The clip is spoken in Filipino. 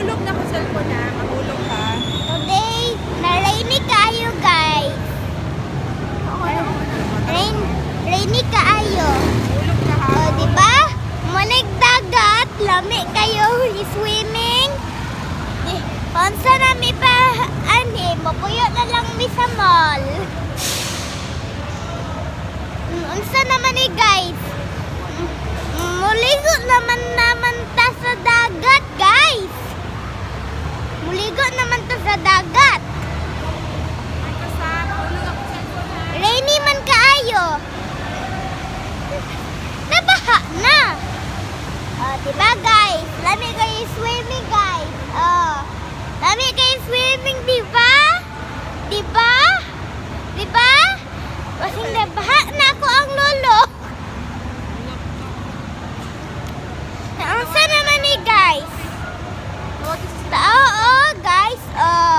Mahulog na ko cellphone na. Mahulog ka. Today, na-rainy kayo guys. Rainy kaayo. Mahulog ka ha. O, diba? Manig dagat, lami kayo swimming. Onsa na mi pa, mapuyo na lang mi sa mall. Onsa naman ni guys? Muligo naman ta sa dagat guys. Muligo naman ta sa dagat. Ay kasa. Mahulog ako cellphone na. Rainy man kaayo. Nabaha na. Diba guys? Lami kayo swimming guys. Lami kayo swimming, diba? Diba? Diba? Kasing nabaha na ako ang lolo.